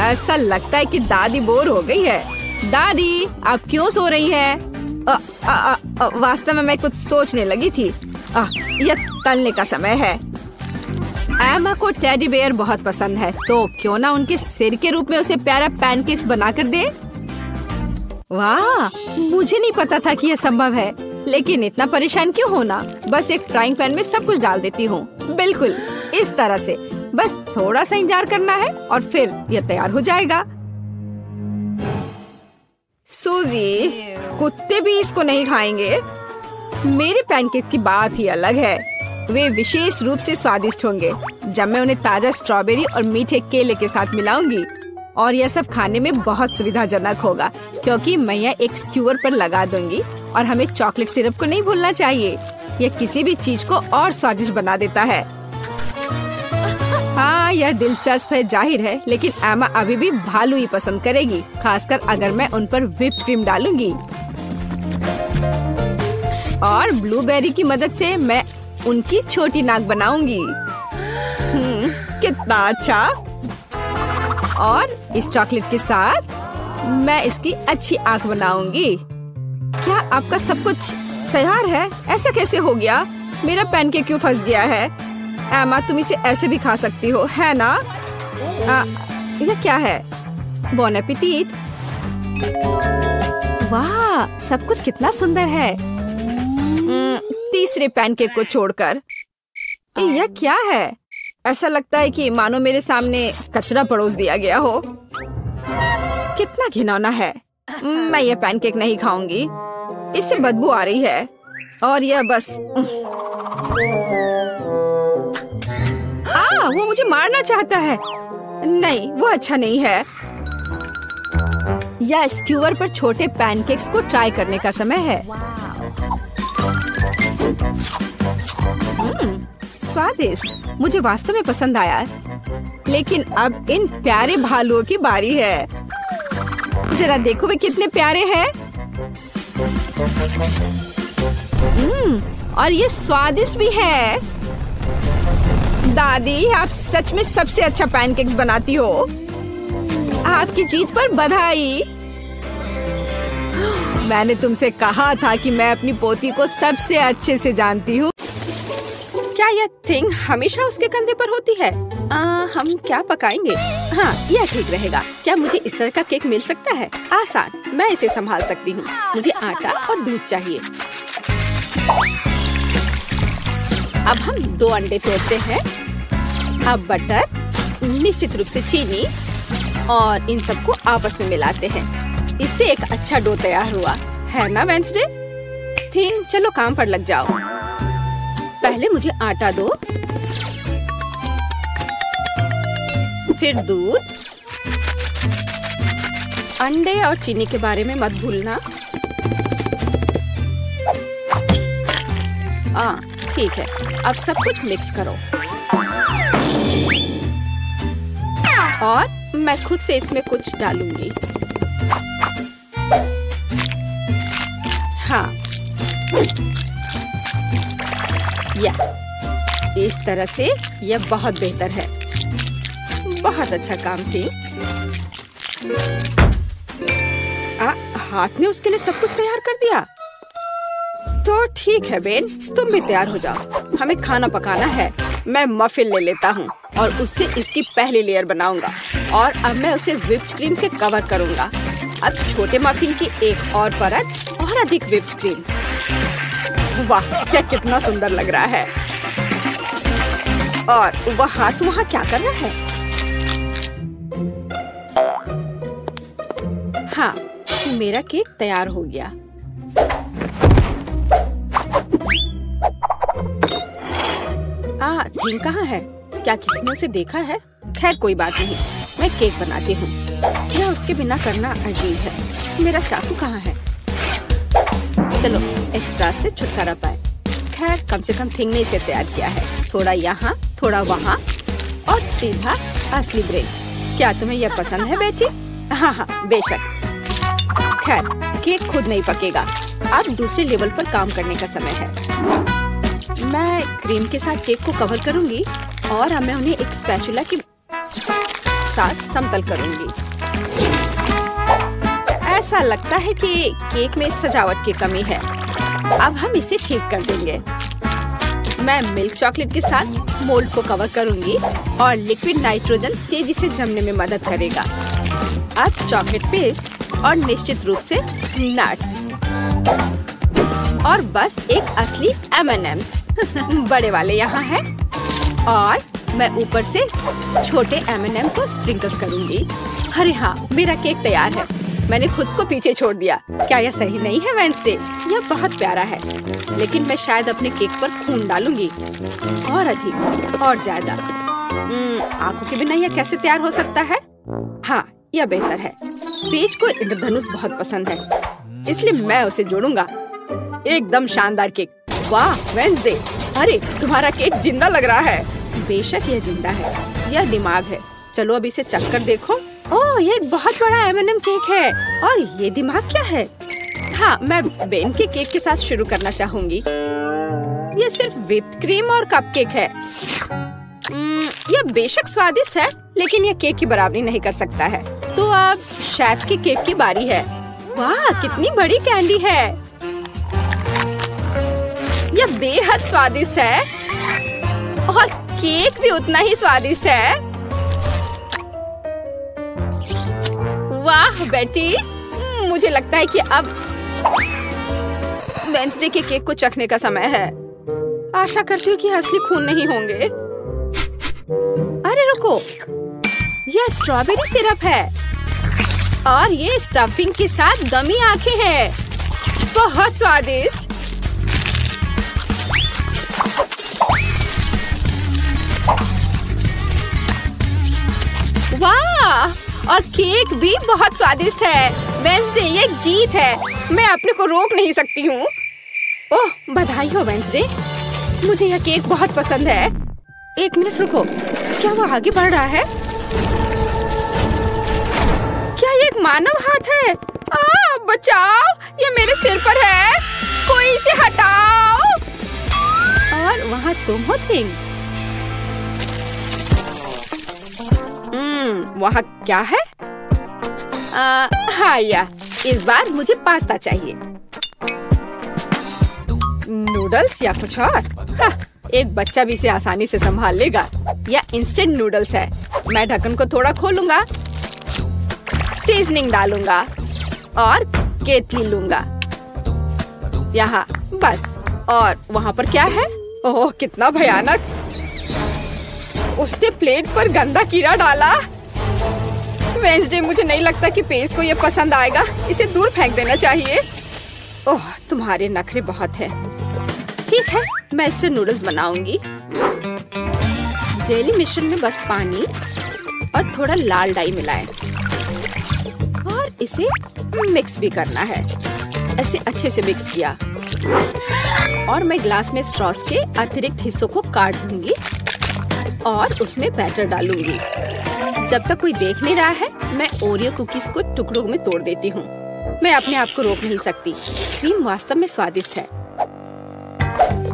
ऐसा लगता है कि दादी बोर हो गई है। दादी, आप क्यों सो रही हैं? वास्तव में मैं कुछ सोचने लगी थी। यह तलने का समय है। एमा को टेडी बेयर बहुत पसंद है, तो क्यों ना उनके सिर के रूप में उसे प्यारा पैनकेक्स बनाकर दे। वाह, मुझे नहीं पता था कि यह संभव है, लेकिन इतना परेशान क्यों होना। बस एक फ्राइंग पैन में सब कुछ डाल देती हूँ। बिल्कुल इस तरह से। बस थोड़ा सा इंतजार करना है और फिर यह तैयार हो जाएगा। सूजी, कुत्ते भी इसको नहीं खाएंगे। मेरे पैनकेक की बात ही अलग है। वे विशेष रूप से स्वादिष्ट होंगे जब मैं उन्हें ताजा स्ट्रॉबेरी और मीठे केले के साथ मिलाऊंगी। और यह सब खाने में बहुत सुविधाजनक होगा, क्योंकि मैं यह एक स्क्यूअर पर लगा दूंगी। और हमें चॉकलेट सिरप को नहीं भूलना चाहिए। यह किसी भी चीज को और स्वादिष्ट बना देता है। हाँ, यह दिलचस्प है जाहिर है, लेकिन एमा अभी भी भालू ही पसंद करेगी, खासकर अगर मैं उन पर व्हिप्ड क्रीम डालूंगी। और ब्लूबेरी की मदद से मैं उनकी छोटी नाक बनाऊंगी। कितना अच्छा। और इस चॉकलेट के साथ मैं इसकी अच्छी आंख बनाऊंगी। क्या आपका सब कुछ तैयार है? ऐसा कैसे हो गया? मेरा पैनकेक क्यों फंस गया है? एमा, तुम इसे ऐसे भी खा सकती हो, है ना? यह क्या है? बॉन एपेटिट। वाह, सब कुछ कितना सुंदर है। तीसरे पैनकेक को छोड़कर। यह क्या है? ऐसा लगता है कि मानो मेरे सामने कचरा परोस दिया गया हो। कितना घिनौना है। मैं ये पैनकेक नहीं खाऊंगी, इससे बदबू आ रही है। और यह बस वो मुझे मारना चाहता है। नहीं, वो अच्छा नहीं है। या स्क्यूअर पर छोटे पैनकेक्स को ट्राई करने का समय है। स्वादिष्ट, मुझे वास्तव में पसंद आया। लेकिन अब इन प्यारे भालुओं की बारी है। जरा देखो वे कितने प्यारे हैं। और ये स्वादिष्ट भी है। दादी, आप सच में सबसे अच्छा पैनकेक्स बनाती हो। आपकी जीत पर बधाई। मैंने तुमसे कहा था कि मैं अपनी पोती को सबसे अच्छे से जानती हूँ। क्या यह थिंग हमेशा उसके कंधे पर होती है? हम क्या पकाएंगे? हाँ, यह ठीक रहेगा। क्या मुझे इस तरह का केक मिल सकता है? आसान, मैं इसे संभाल सकती हूँ। मुझे आटा और दूध चाहिए। अब हम 2 अंडे तोड़ते हैं। अब बटर, निश्चित रूप से चीनी और इन सबको आपस में मिलाते हैं। इससे एक अच्छा डो तैयार हुआ है ना वेंसडे? थिंग, चलो काम पर लग जाओ। पहले मुझे आटा दो, फिर दूध, अंडे और चीनी के बारे में मत भूलना। ठीक है, अब सब कुछ मिक्स करो। और मैं खुद से इसमें कुछ डालूंगी। हाँ, इस तरह से यह बहुत बेहतर है। बहुत अच्छा काम थी। हाथ ने उसके लिए सब कुछ तैयार कर दिया। तो ठीक है बेन, तुम भी तैयार हो जाओ। हमें खाना पकाना है। मैं मफिन ले लेता हूँ और उससे इसकी पहली लेयर बनाऊंगा। और अब मैं उसे व्हिप्ड क्रीम से कवर करूंगा। अब छोटे मफिन की एक और परत और अधिक व्हिप्ड क्रीम। वाह, क्या कितना सुंदर लग रहा है। और वह हाथ वहाँ क्या कर रहा है? हाँ, मेरा केक तैयार हो गया। थिंग कहाँ है? क्या किसी ने उसे देखा है? खैर कोई बात नहीं, मैं केक बनाती हूँ। यह उसके बिना करना अजीब है। मेरा चाकू कहाँ है? चलो, एक्स्ट्रा से छुटकारा पाए। खैर, कम से कम थिंग ने इसे तैयार किया है। थोड़ा यहाँ, थोड़ा वहाँ और सीधा असली ब्रेड। क्या तुम्हें यह पसंद है बेटी? हाँ, बेशक। खैर, केक खुद नहीं पकेगा। अब दूसरे लेवल पर काम करने का समय है। मैं क्रीम के साथ केक को कवर करूंगी और अब मैं उन्हें एक स्पैचुला के साथ समतल करूंगी। ऐसा लगता है कि केक में सजावट की कमी है। अब हम इसे ठीक कर देंगे। मैं मिल्क चॉकलेट के साथ मोल्ड को कवर करूंगी और लिक्विड नाइट्रोजन तेजी से जमने में मदद करेगा। अब चॉकलेट पेस्ट और निश्चित रूप से नट्स और बस एक असली M&M's बड़े वाले यहाँ हैं। और मैं ऊपर से छोटे M&M को स्प्रिंकल्स करूंगी। अरे हाँ, मेरा केक तैयार है। मैंने खुद को पीछे छोड़ दिया। क्या यह सही नहीं है वेंसडे? यह बहुत प्यारा है, लेकिन मैं शायद अपने केक पर खून डालूंगी और अधिक और ज्यादा। आंखों के बिना यह कैसे तैयार हो सकता है? हाँ, यह बेहतर है। पेज को इंद्रधनुष बहुत पसंद है, इसलिए मैं उसे जोड़ूंगा। एकदम शानदार केक। वाह वेंसडे, अरे तुम्हारा केक जिंदा लग रहा है। बेशक यह जिंदा है, यह दिमाग है। चलो अब इसे चख कर देखो। ओह, ये एक बहुत बड़ा M&M केक है। और ये दिमाग क्या है? हाँ, मैं बेन के केक के साथ शुरू करना चाहूंगी। ये सिर्फ व्हिप्ड क्रीम और कपकेक है। यह बेशक स्वादिष्ट है, लेकिन यह केक की बराबरी नहीं कर सकता है। तो अब शेफ के केक की बारी है। वाह, कितनी बड़ी कैंडी है। यह बेहद स्वादिष्ट है और केक भी उतना ही स्वादिष्ट है। वाह बेटी, मुझे लगता है कि अब वेंसडे के केक को चखने का समय है। आशा करती हूँ कि असली खून नहीं होंगे। अरे रुको, यह स्ट्रॉबेरी सिरप है और ये स्टफिंग के साथ गमी आंखें हैं। बहुत स्वादिष्ट। वाह, और केक भी बहुत स्वादिष्ट है। वेंसडे, ये जीत है। मैं अपने को रोक नहीं सकती हूँ। ओह, बधाई हो वेंसडे, मुझे यह केक बहुत पसंद है। एक मिनट रुको, क्या वो आगे बढ़ रहा है? क्या ये एक मानव हाथ है? बचाओ, ये मेरे सिर पर है, कोई इसे हटाओ। और वहाँ तुम हो थिंग। वहाँ क्या है? हाँ, इस बार मुझे पास्ता चाहिए। नूडल्स या कुछ और? हाँ, एक बच्चा भी इसे आसानी से संभाल लेगा। यह इंस्टेंट नूडल्स है। मैं ढक्कन को थोड़ा खोलूंगा, सीजनिंग डालूंगा और केतली लूंगा। यहाँ बस। और वहाँ पर क्या है? ओह, कितना भयानक! उसने प्लेट पर गंदा कीड़ा डाला। वेंसडे, मुझे नहीं लगता कि पेज को ये पसंद आएगा। इसे दूर फेंक देना चाहिए। ओह, तुम्हारे नखरे बहुत हैं। ठीक है, मैं इससे नूडल्स बनाऊंगी। जेली मिश्रण में बस पानी और थोड़ा लाल डाई मिलाएं और इसे मिक्स भी करना है। ऐसे अच्छे से मिक्स किया और मैं ग्लास में स्ट्रॉस के अतिरिक्त हिस्सों को काट दूंगी और उसमें बैटर डालूंगी। जब तक कोई देख नहीं रहा है, मैं ओरियो कुकीज को टुकड़ों में तोड़ देती हूँ। मैं अपने आप को रोक नहीं सकती। क्रीम वास्तव में स्वादिष्ट है।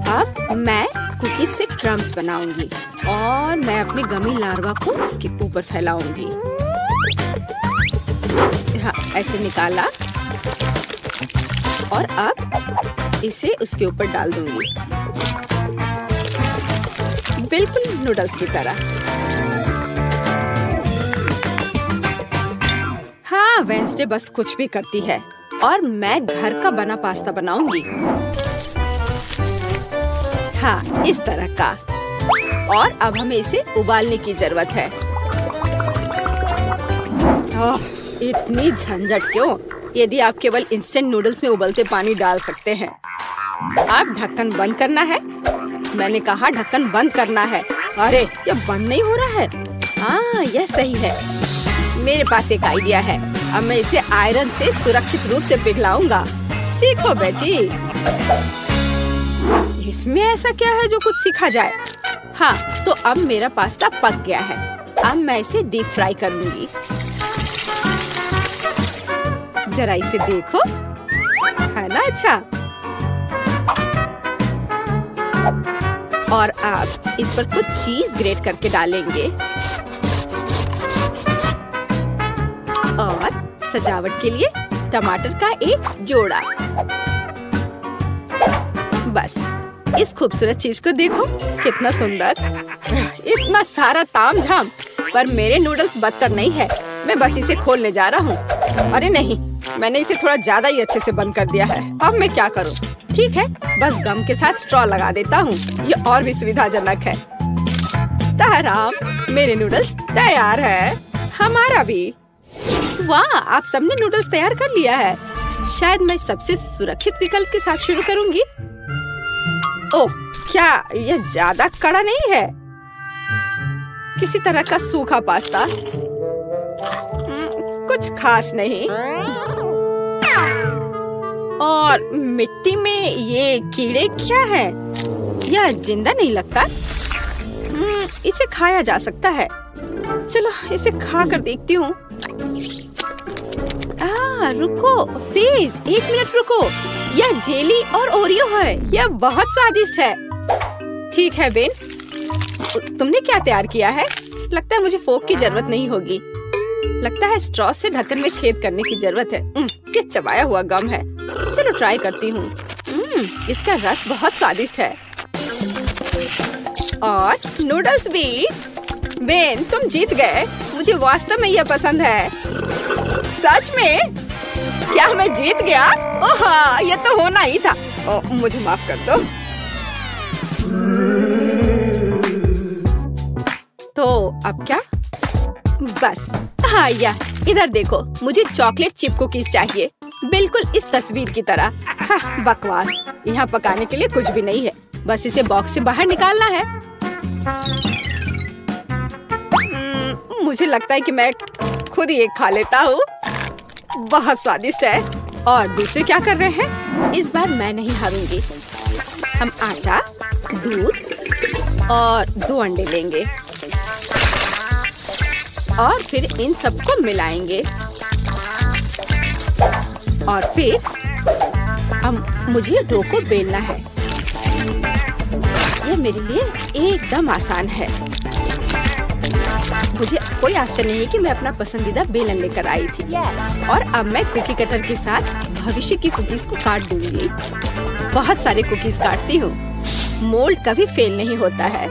अब मैं कुकीज से क्रम्स बनाऊंगी और मैं अपने गमी लार्वा को इसके ऊपर फैलाऊंगी। हाँ, ऐसे निकाला और अब इसे उसके ऊपर डाल दूंगी, बिल्कुल नूडल्स की तरह। हाँ, वेंसडे बस कुछ भी करती है और मैं घर का बना पास्ता बनाऊंगी। हाँ, इस तरह का। और अब हमें इसे उबालने की जरूरत है। ओह, इतनी झंझट क्यों? यदि आप केवल इंस्टेंट नूडल्स में उबलते पानी डाल सकते हैं। अब ढक्कन बंद करना है। मैंने कहा ढक्कन बंद करना है। अरे, ये बंद नहीं हो रहा है। हाँ, यह सही है। मेरे पास एक आइडिया है। अब मैं इसे आयरन से सुरक्षित रूप से पिघलाऊंगा। सीखो बेटी। इसमें ऐसा क्या है जो कुछ सीखा जाए? हाँ, तो अब मेरा पास्ता पक गया है। अब मैं इसे डीप फ्राई कर लूंगी। जरा इसे देखो, है ना अच्छा? और आप इस पर कुछ चीज ग्रेट करके डालेंगे और सजावट के लिए टमाटर का एक जोड़ा। बस, इस खूबसूरत चीज को देखो, कितना सुंदर। इतना सारा तामझाम, पर मेरे नूडल्स बदतर नहीं है। मैं बस इसे खोलने जा रहा हूँ। अरे नहीं, मैंने इसे थोड़ा ज्यादा ही अच्छे से बंद कर दिया है। अब मैं क्या करूँ? ठीक है, बस गम के साथ स्ट्रॉ लगा देता हूँ। ये और भी सुविधाजनक है। ताराम, मेरे नूडल्स तैयार है। हमारा भी। वाह, आप सबने नूडल्स तैयार कर लिया है। शायद मैं सबसे सुरक्षित विकल्प के साथ शुरू करूंगी। ओह, क्या यह ज्यादा कड़ा नहीं है? किसी तरह का सूखा पास्ता, कुछ खास नहीं। और मिट्टी में ये कीड़े क्या है? यह जिंदा नहीं लगता। इसे खाया जा सकता है। चलो इसे खा कर देखती हूँ। रुको प्लीज, एक मिनट रुको। यह जेली और ओरियो है। यह बहुत स्वादिष्ट है। ठीक है बेन, तुमने क्या तैयार किया है? लगता है मुझे फोक की जरूरत नहीं होगी। लगता है स्ट्रॉ से ढक्कन में छेद करने की जरूरत है। क्या चबाया हुआ गम है। चलो ट्राई करती हूँ। इसका रस बहुत स्वादिष्ट है। और नूडल्स भी। बेन, तुम जीत गए। मुझे वास्तव में यह पसंद है। सच में? क्या मैं जीत गया? ओह हाँ, यह तो होना ही था। मुझे माफ कर दो। तो अब क्या? बस हाँ, इधर देखो, मुझे चॉकलेट चिप कुकीज चाहिए, बिल्कुल इस तस्वीर की तरह। हाँ, बकवास। यहाँ पकाने के लिए कुछ भी नहीं है, बस इसे बॉक्स से बाहर निकालना है। मुझे लगता है कि मैं खुद ही एक खा लेता हूँ। बहुत स्वादिष्ट है। और दूसरे क्या कर रहे हैं? इस बार मैं नहीं हारूंगी। हम आटा, दूध और 2 अंडे लेंगे और फिर इन सबको मिलाएंगे। और फिर मुझे डो को बेलना है। यह मेरे लिए एकदम आसान है। मुझे कोई आश्चर्य नहीं है कि मैं अपना पसंदीदा बेलन लेकर आई थी। और अब मैं कुकी कटर के साथ भविष्य की कुकीज को काट दूंगी। बहुत सारे कुकीज काटती हूँ। मोल्ड कभी फेल नहीं होता है।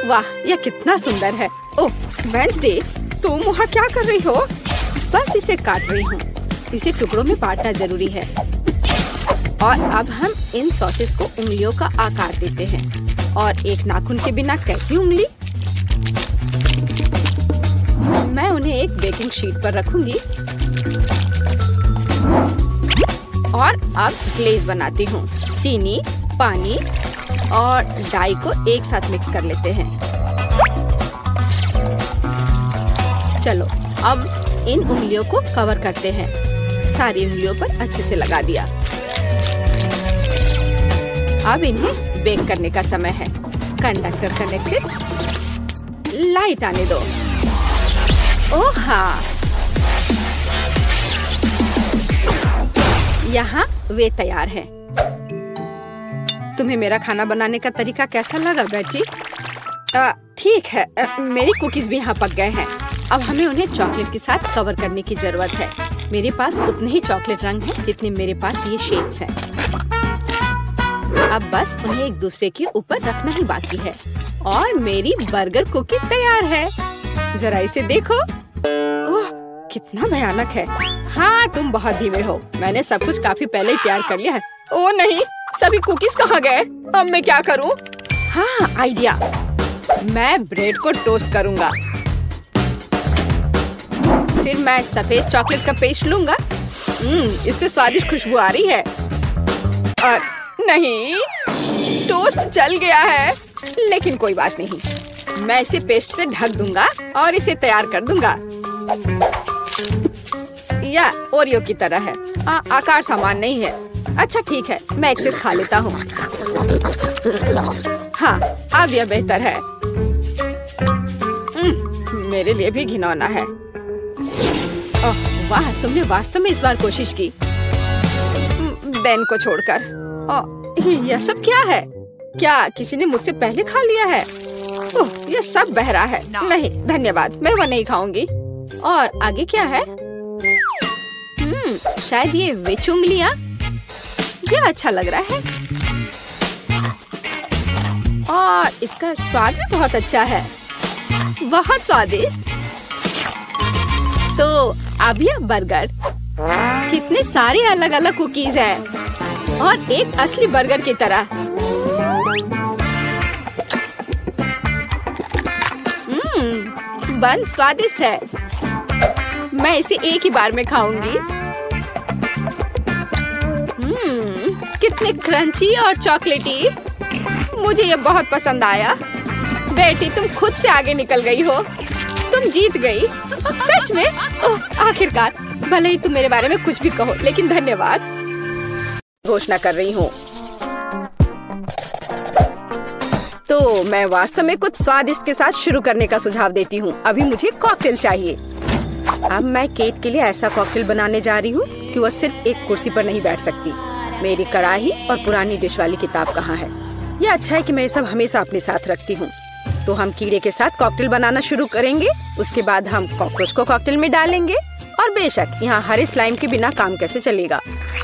वाह, यह कितना सुंदर है। ओह वेंसडे, तुम वहाँ क्या कर रही हो? बस इसे काट रही हूँ। इसे टुकड़ों में बांटना जरूरी है। और अब हम इन सॉसेस को उंगलियों का आकार देते हैं। और एक नाखून के बिना कैसी उंगली? मैं उन्हें एक बेकिंग शीट पर रखूंगी और अब ग्लेज बनाती हूँ। चीनी, पानी और डाई को एक साथ मिक्स कर लेते हैं। चलो अब इन उंगलियों को कवर करते हैं। सारी उंगलियों पर अच्छे से लगा दिया। अब इन्हें बेक करने का समय है। Conductor connected. लाइट आने दो। ओह हाँ, यहाँ वे तैयार हैं। तुम्हें मेरा खाना बनाने का तरीका कैसा लगा बेटी? ठीक है, मेरी कुकीज भी यहाँ पक गए हैं। अब हमें उन्हें चॉकलेट के साथ कवर करने की जरूरत है। मेरे पास उतने ही चॉकलेट रंग हैं जितने मेरे पास ये शेप्स हैं। अब बस उन्हें एक दूसरे के ऊपर रखना ही बाकी है। और मेरी बर्गर कुकी तैयार है। जरा इसे देखो। ओह, कितना भयानक है। हाँ, तुम बहुत धीमे हो। मैंने सब कुछ काफी पहले ही तैयार कर लिया है। ओह नहीं, सभी कुकीज कहाँ गए? अब मैं क्या करूँ? हाँ, आइडिया। मैं ब्रेड को टोस्ट करूँगा। फिर मैं सफेद चॉकलेट का पेस्ट लूँगा। इससे स्वादिष्ट खुशबू आ रही है। और नहीं, टोस्ट जल गया है। लेकिन कोई बात नहीं, मैं इसे पेस्ट से ढक दूंगा और इसे तैयार कर दूंगा। या ओरियो की तरह है। आकार समान नहीं है। अच्छा ठीक है, मैं एक्सेस खा लेता हूँ। हाँ, अब यह बेहतर है। मेरे लिए भी घिनौना है। ओह वाह, तुमने वास्तव में इस बार कोशिश की। बेन को छोड़कर। यह सब क्या है? क्या किसी ने मुझसे पहले खा लिया है? ओह, यह सब बह रहा है। नहीं धन्यवाद, मैं वह नहीं खाऊंगी। और आगे क्या है? शायद ये विच उंगलियां। यह अच्छा लग रहा है और इसका स्वाद भी बहुत अच्छा है। बहुत स्वादिष्ट। तो अब यह बर्गर। कितने सारे अलग अलग कुकीज हैं और एक असली बर्गर की तरह। बन स्वादिष्ट है। मैं इसे एक ही बार में खाऊंगी। कितने क्रंची और चॉकलेटी। मुझे ये बहुत पसंद आया। बेटी, तुम खुद से आगे निकल गई हो। तुम जीत गई। सच में? ओह, आखिरकार। भले ही तुम मेरे बारे में कुछ भी कहो, लेकिन धन्यवाद। घोषणा कर रही हूँ। तो मैं वास्तव में कुछ स्वादिष्ट के साथ शुरू करने का सुझाव देती हूँ। अभी मुझे कॉकटेल चाहिए। अब मैं केट के लिए ऐसा कॉकटेल बनाने जा रही हूँ कि वह सिर्फ एक कुर्सी पर नहीं बैठ सकती। मेरी कढ़ाई और पुरानी डिश वाली किताब कहाँ है? यह अच्छा है कि मैं ये सब हमेशा अपने साथ रखती हूँ। तो हम कीड़े के साथ कॉकटेल बनाना शुरू करेंगे। उसके बाद हम कॉकरोच को कॉकटेल में डालेंगे और बेशक यहाँ हरे स्लाइम के बिना काम कैसे चलेगा।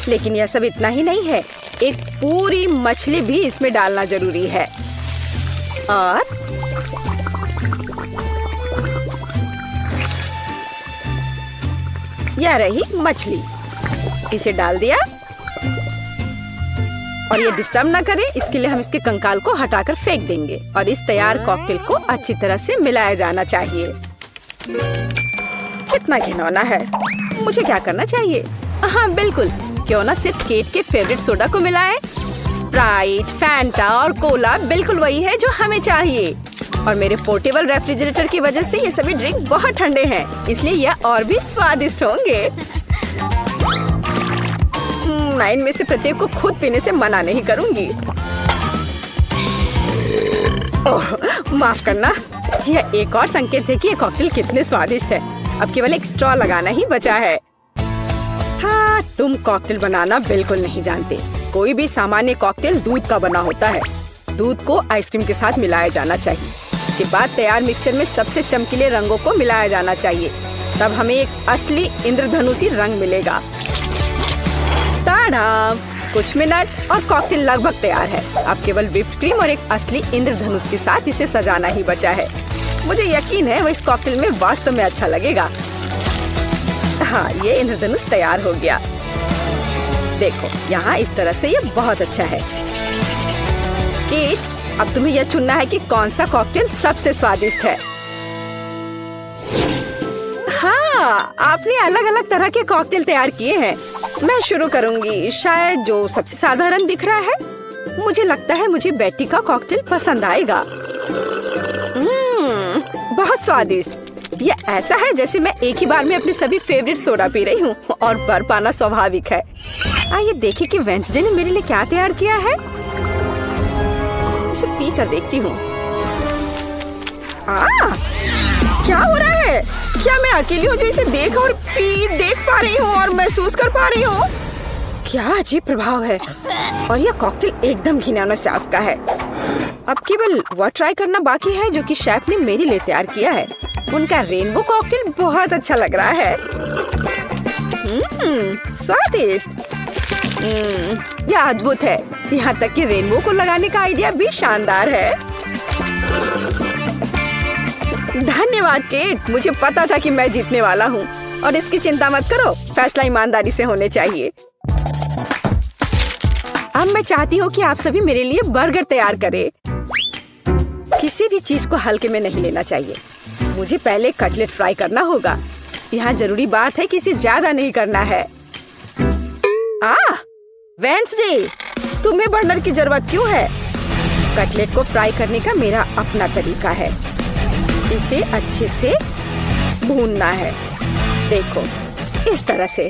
लेकिन यह सब इतना ही नहीं है, एक पूरी मछली भी इसमें डालना जरूरी है। और यह रही मछली, इसे डाल दिया। और ये डिस्टर्ब ना करे इसके लिए हम इसके कंकाल को हटाकर फेंक देंगे। और इस तैयार कॉकटेल को अच्छी तरह से मिलाया जाना चाहिए। कितना घिनौना है, मुझे क्या करना चाहिए? हाँ बिल्कुल, क्यों ना सिर्फ केट के फेवरेट सोडा को मिलाएं। स्प्राइट, फैंटा और कोला बिल्कुल वही है जो हमें चाहिए। और मेरे पोर्टेबल रेफ्रिजरेटर की वजह से ये सभी ड्रिंक बहुत ठंडे हैं, इसलिए यह और भी स्वादिष्ट होंगे। मैं इनमें से प्रत्येक को खुद पीने से मना नहीं करूंगी। ओह, माफ करना, यह एक और संकेत है कि ये कॉकटेल कितने स्वादिष्ट है। अब केवल एक स्ट्रॉ लगाना ही बचा है। हाँ, तुम कॉकटेल बनाना बिल्कुल नहीं जानते। कोई भी सामान्य कॉकटेल दूध का बना होता है। दूध को आइसक्रीम के साथ मिलाया जाना चाहिए। के बाद तैयार मिक्सचर में सबसे चमकीले रंगों को मिलाया जाना चाहिए। तब हमें एक असली इंद्रधनुषी रंग मिलेगा। ताड़ा! कुछ मिनट और कॉकटेल लगभग तैयार है। अब केवल व्हिप्ड क्रीम और एक असली इंद्रधनुष के साथ इसे सजाना ही बचा है। मुझे यकीन है वो इस कॉकटेल में वास्तव में अच्छा लगेगा। हाँ, ये इंद्रधनुष तैयार हो गया। देखो, यहाँ इस तरह से ये बहुत अच्छा है। केट, अब तुम्हें यह चुनना है कि कौन सा कॉकटेल सबसे स्वादिष्ट है। हाँ, आपने अलग अलग तरह के कॉकटेल तैयार किए हैं। मैं शुरू करूंगी, शायद जो सबसे साधारण दिख रहा है। मुझे लगता है मुझे बेटी का कॉकटेल पसंद आएगा। बहुत स्वादिष्ट। यह ऐसा है जैसे मैं एक ही बार में अपने सभी फेवरेट सोडा पी रही हूँ और भर पाना स्वाभाविक है। आइए देखें कि वेंसडे ने मेरे लिए क्या तैयार किया है। इसे पी कर देखती हूँ। क्या हो रहा है? क्या मैं अकेली हूँ जो इसे देख पा रही हूँ और महसूस कर पा रही हूँ? क्या अजीब प्रभाव है। और यह कॉकटेल एकदम घिनौना स्वाद का है। अब केवल वह ट्राई करना बाकी है जो कि शेफ ने मेरे लिए तैयार किया है। उनका रेनबो कॉकटेल बहुत अच्छा लग रहा है। स्वादिष्ट। यह अद्भुत है। यहाँ तक कि रेनबो को लगाने का आइडिया भी शानदार है। धन्यवाद केट, मुझे पता था कि मैं जीतने वाला हूँ। और इसकी चिंता मत करो, फैसला ईमानदारी से होने चाहिए। अब मैं चाहती हूँ कि आप सभी मेरे लिए बर्गर तैयार करें। किसी भी चीज को हल्के में नहीं लेना चाहिए। मुझे पहले कटलेट फ्राई करना होगा। यहाँ जरूरी बात है कि इसे ज्यादा नहीं करना है। वेंसडे, तुम्हें बर्नर की जरूरत क्यों है? कटलेट को फ्राई करने का मेरा अपना तरीका है। इसे अच्छे से भूनना है। देखो, इस तरह से।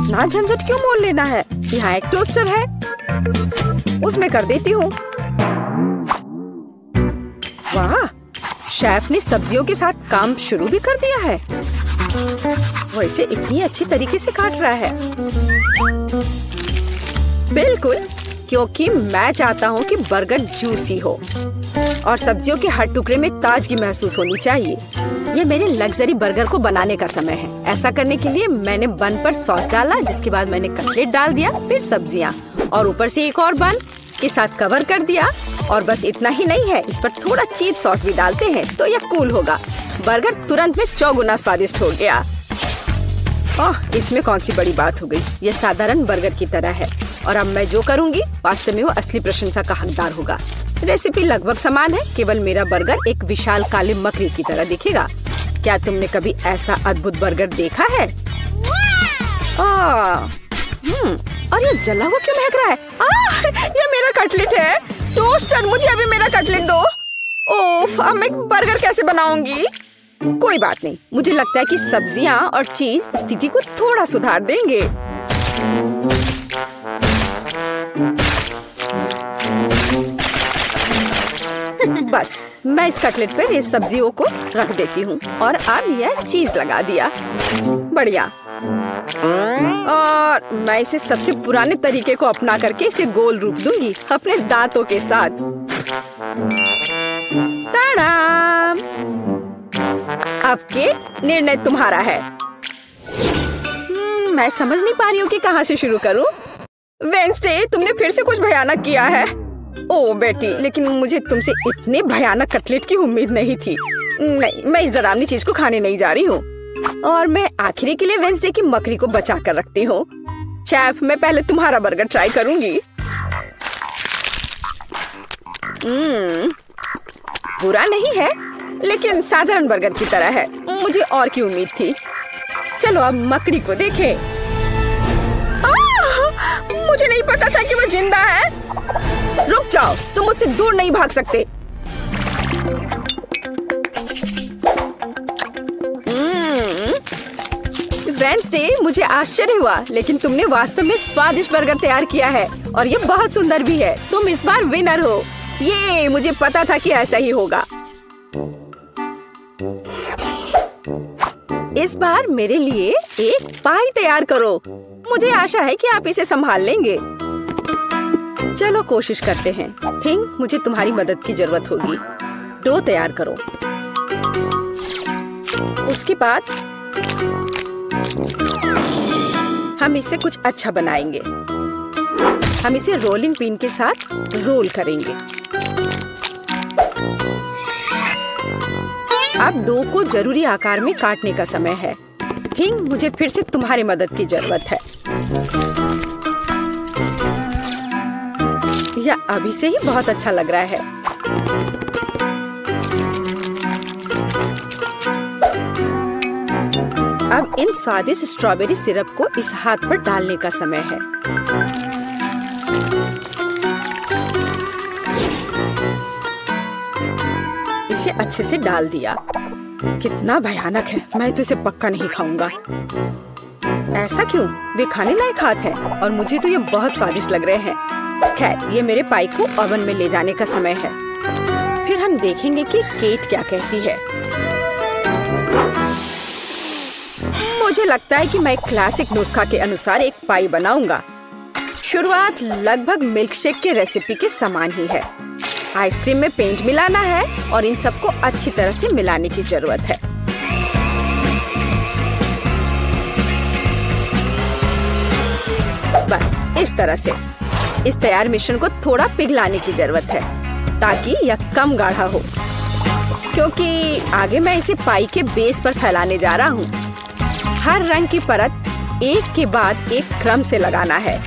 ना झंझट क्यों मोल लेना है। यहाँ एक टोस्टर है, उसमें कर देती हूँ। वाह, शेफ ने सब्जियों के साथ काम शुरू भी कर दिया है। वो इसे इतनी अच्छी तरीके से काट रहा है। बिल्कुल, क्योंकि मैं चाहता हूँ कि बर्गर जूसी हो और सब्जियों के हर टुकड़े में ताजगी महसूस होनी चाहिए। ये मेरे लग्जरी बर्गर को बनाने का समय है। ऐसा करने के लिए मैंने बन पर सॉस डाला, जिसके बाद मैंने कटलेट डाल दिया, फिर सब्जियाँ और ऊपर से एक और बन के साथ कवर कर दिया। और बस इतना ही नहीं है, इस पर थोड़ा चीज सॉस भी डालते हैं तो यह कूल होगा। बर्गर तुरंत में 4 गुना स्वादिष्ट हो गया। इसमें कौन सी बड़ी बात हो गई। यह साधारण बर्गर की तरह है और अब मैं जो करूँगी वास्तव में वो असली प्रशंसा का हकदार होगा। रेसिपी लगभग समान है, केवल मेरा बर्गर एक विशाल काले मकड़ी की तरह दिखेगा। क्या तुमने कभी ऐसा अद्भुत बर्गर देखा है? और ये जला हुआ क्यों महक रहा है? ये मेरा कटलेट है। टोस्टर, मुझे अभी मेरा कटलेट दो। ओफ, अब मैं बर्गर कैसे बनाऊंगी? कोई बात नहीं, मुझे लगता है कि सब्जियां और चीज स्थिति को थोड़ा सुधार देंगे। बस मैं इस कटलेट पर इस सब्जियों को रख देती हूँ और अब यह चीज लगा दिया। बढ़िया। और मैं इसे सबसे पुराने तरीके को अपना करके इसे गोल रूप दूंगी अपने दांतों के साथ। ताड़ाम! अब के निर्णय तुम्हारा है। मैं समझ नहीं पा रही हूँ कि कहाँ से शुरू करूँ। वेंसडे, तुमने फिर से कुछ भयानक किया है। ओ बेटी, लेकिन मुझे तुमसे इतने भयानक कटलेट की उम्मीद नहीं थी। नहीं, मैं इस डरावनी चीज को खाने नहीं जा रही हूँ। और मैं आखिरी के लिए वेंसडे की मकड़ी को बचा कर रखती हूँ। शेफ, मैं पहले तुम्हारा बर्गर ट्राई करूंगी। बुरा नहीं है, लेकिन साधारण बर्गर की तरह है। मुझे और की उम्मीद थी। चलो अब मकड़ी को देखें। मुझे नहीं पता था कि वो जिंदा है। रुक जाओ, तुम मुझसे दूर नहीं भाग सकते। वेंसडे, मुझे आश्चर्य हुआ, लेकिन तुमने वास्तव में स्वादिष्ट बर्गर तैयार किया है और ये बहुत सुंदर भी है। तुम इस बार विनर हो। ये मुझे पता था कि ऐसा ही होगा। इस बार मेरे लिए एक पाई तैयार करो। मुझे आशा है कि आप इसे संभाल लेंगे। चलो कोशिश करते हैं। थिंक मुझे तुम्हारी मदद की जरूरत होगी। डो तैयार करो। उसके बाद हम इससे कुछ अच्छा बनाएंगे। हम इसे रोलिंग पिन के साथ रोल करेंगे। अब डो को जरूरी आकार में काटने का समय है। थिंक मुझे फिर से तुम्हारी मदद की जरूरत है। यह अभी से ही बहुत अच्छा लग रहा है। अब इन स्वादिष्ट स्ट्रॉबेरी सिरप को इस हाथ पर डालने का समय है। इसे अच्छे से डाल दिया। कितना भयानक है। मैं तो इसे पक्का नहीं खाऊंगा। ऐसा क्यों? वे खाने लायक हाथ हैं और मुझे तो ये बहुत स्वादिष्ट लग रहे हैं। खैर, ये मेरे पाई को ओवन में ले जाने का समय है। फिर हम देखेंगे कि केट क्या कहती है। मुझे लगता है कि मैं क्लासिक नुस्खा के अनुसार एक पाई बनाऊंगा। शुरुआत लगभग मिल्कशेक के रेसिपी के समान ही है। आइसक्रीम में पेंट मिलाना है और इन सबको अच्छी तरह से मिलाने की जरूरत है। बस इस तरह से। इस तैयार मिश्रण को थोड़ा पिघलाने की जरूरत है ताकि यह कम गाढ़ा हो, क्योंकि आगे मैं इसे पाई के बेस पर फैलाने जा रहा हूँ। हर रंग की परत एक के बाद एक क्रम से लगाना है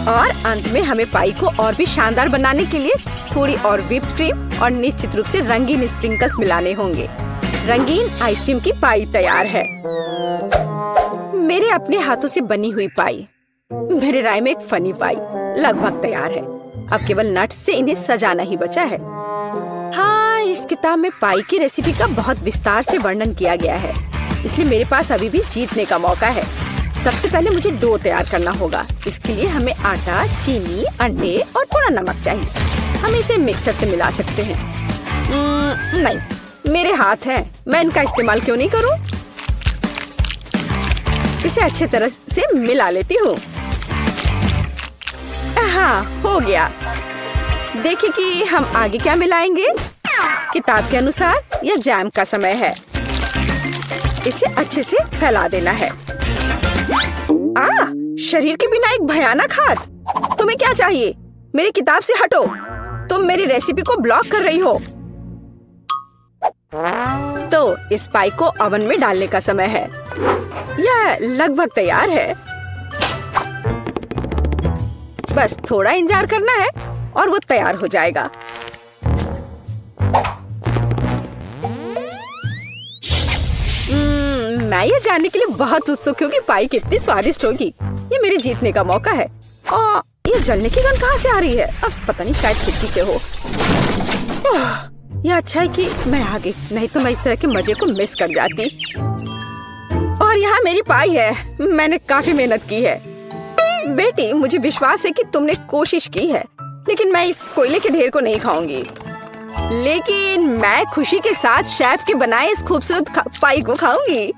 और अंत में हमें पाई को और भी शानदार बनाने के लिए थोड़ी और व्हिप्ड क्रीम और निश्चित रूप से रंगीन स्प्रिंकल्स मिलाने होंगे। रंगीन आइसक्रीम की पाई तैयार है। मेरे अपने हाथों से बनी हुई पाई, मेरे राय में एक फनी पाई, लगभग तैयार है। अब केवल नट्स से इन्हें सजाना ही बचा है। हाँ, इस किताब में पाई की रेसिपी का बहुत विस्तार से वर्णन किया गया है, इसलिए मेरे पास अभी भी जीतने का मौका है। सबसे पहले मुझे डो तैयार करना होगा। इसके लिए हमें आटा, चीनी, अंडे और थोड़ा नमक चाहिए। हम इसे मिक्सर से मिला सकते हैं। नहीं, मेरे हाथ हैं, मैं इनका इस्तेमाल क्यों नहीं करूं? इसे अच्छे तरह से मिला लेती हूँ। हाँ, हो गया। देखिए कि हम आगे क्या मिलाएंगे। किताब के अनुसार यह जैम का समय है। इसे अच्छे से फैला देना है। शरीर के बिना एक भयानक हाथ। तुम्हें क्या चाहिए? मेरी किताब से हटो। तुम मेरी रेसिपी को ब्लॉक कर रही हो। तो इस पाई को ओवन में डालने का समय है। यह लगभग तैयार है। बस थोड़ा इंतजार करना है और वो तैयार हो जाएगा। मैं ये जानने के लिए बहुत उत्सुक हूँ कि पाई कितनी स्वादिष्ट होगी। ये मेरे जीतने का मौका है। और ये जलने की गंध कहाँ से आ रही है? अब पता नहीं, शायद खिड़की से हो। यह अच्छा है कि मैं आ गई, नहीं तो मैं इस तरह के मजे को मिस कर जाती। और यहाँ मेरी पाई है। मैंने काफी मेहनत की है। बेटी, मुझे विश्वास है कि तुमने कोशिश की है, लेकिन मैं इस कोयले के ढेर को नहीं खाऊंगी। लेकिन मैं खुशी के साथ शेफ के बनाए इस खूबसूरत पाई को खाऊंगी।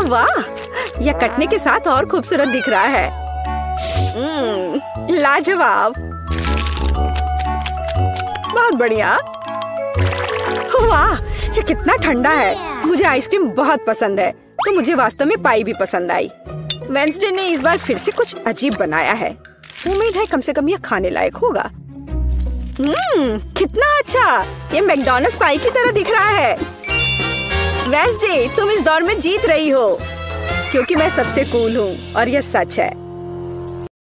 वाह, यह कटने के साथ और खूबसूरत दिख रहा है। लाजवाब, बहुत बढ़िया। वाह, ये कितना ठंडा है। मुझे आइसक्रीम बहुत पसंद है, तो मुझे वास्तव में पाई भी पसंद आई। वेंसडे ने इस बार फिर से कुछ अजीब बनाया है। उम्मीद है कम से कम यह खाने लायक होगा। कितना अच्छा, ये मैकडॉनल्ड्स पाई की तरह दिख रहा है। वेंसडे, तुम इस दौर में जीत रही हो क्योंकि मैं सबसे कूल हूँ और यह सच है।